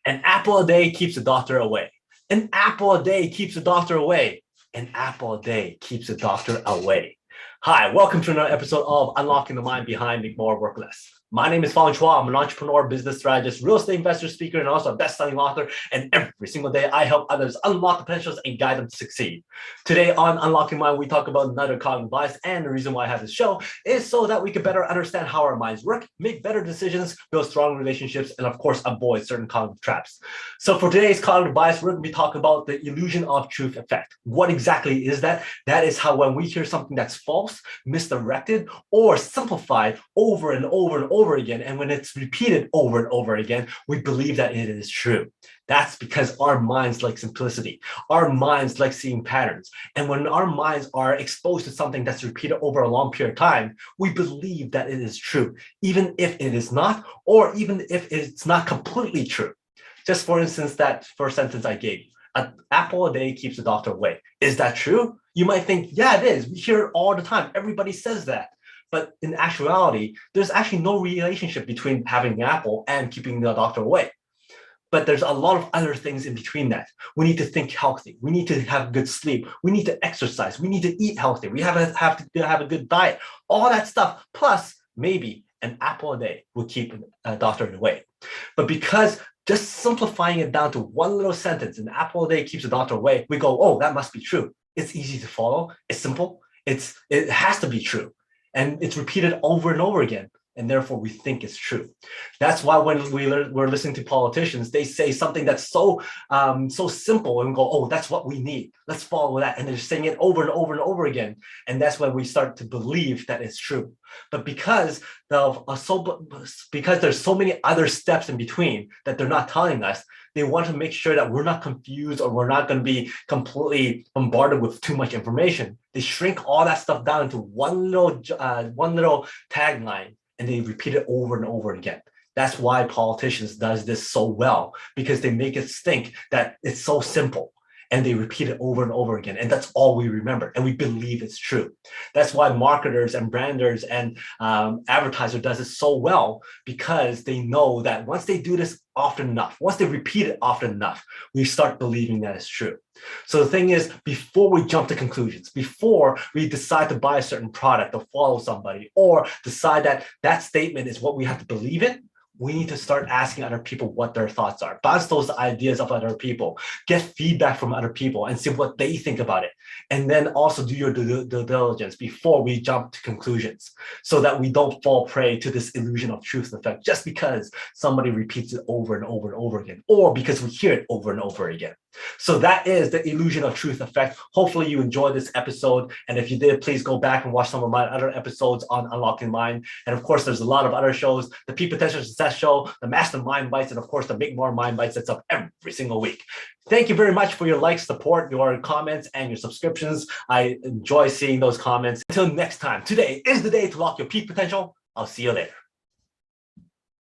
An apple a day keeps the doctor away. An apple a day keeps the doctor away. An apple a day keeps the doctor away. Hi, welcome to another episode of Unlocking the Mind Behind Make More Work Less. My name is Fong. I'm an entrepreneur, business strategist, real estate investor, speaker, and also a best-selling author. And every single day, I help others unlock the potentials and guide them to succeed. Today on Unlocking Mind, we talk about another cognitive bias. And the reason why I have this show is so that we can better understand how our minds work, make better decisions, build strong relationships, and of course, avoid certain cognitive traps. So for today's cognitive bias, we're going to be talking about the illusion of truth effect. What exactly is that? That is how when we hear something that's false, misdirected, or simplified over and over and over again, and when it's repeated over and over again, we believe that it is true. That's because our minds like simplicity. Our minds like seeing patterns. And when our minds are exposed to something that's repeated over a long period of time, we believe that it is true, even if it is not, or even if it's not completely true. Just for instance, that first sentence I gave, an apple a day keeps the doctor away. Is that true? You might think, yeah, it is. We hear it all the time. Everybody says that. But in actuality, there's actually no relationship between having an apple and keeping the doctor away. But there's a lot of other things in between that. We need to think healthy. We need to have good sleep. We need to exercise. We need to eat healthy. We have to have a good diet. All that stuff. Plus, maybe an apple a day will keep a doctor away. But because just simplifying it down to one little sentence, an apple a day keeps the doctor away, we go, oh, that must be true. It's easy to follow. It's simple. It has to be true. And it's repeated over and over again. And therefore, we think it's true. That's why when we're listening to politicians, they say something that's so simple and go, oh, that's what we need. Let's follow that. And they're saying it over and over and over again. And that's when we start to believe that it's true. But because there's so many other steps in between that they're not telling us, they want to make sure that we're not confused or we're not going to be completely bombarded with too much information. They shrink all that stuff down into one little tagline, and they repeat it over and over again. That's why politicians does this so well, because they make us think that it's so simple. And they repeat it over and over again. And that's all we remember. And we believe it's true. That's why marketers and branders and advertisers does it so well, because they know that once they do this often enough, once they repeat it often enough, we start believing that it's true. So the thing is, before we jump to conclusions, before we decide to buy a certain product or follow somebody, or decide that that statement is what we have to believe in, we need to start asking other people what their thoughts are. Bounce those ideas of other people. Get feedback from other people and see what they think about it. And then also do your due diligence before we jump to conclusions, so that we don't fall prey to this illusion of truth effect just because somebody repeats it over and over and over again, or because we hear it over and over again. So that is the illusion of truth effect. Hopefully you enjoyed this episode. And if you did, please go back and watch some of my other episodes on Unlocking Mind. And of course, there's a lot of other shows, the Peak Potential Success Show, the Mastermind Bites, and of course, the Make More Mind Bites that's up every single week. Thank you very much for your likes, support, your comments, and your subscriptions. I enjoy seeing those comments. Until next time, today is the day to lock your peak potential. I'll see you later.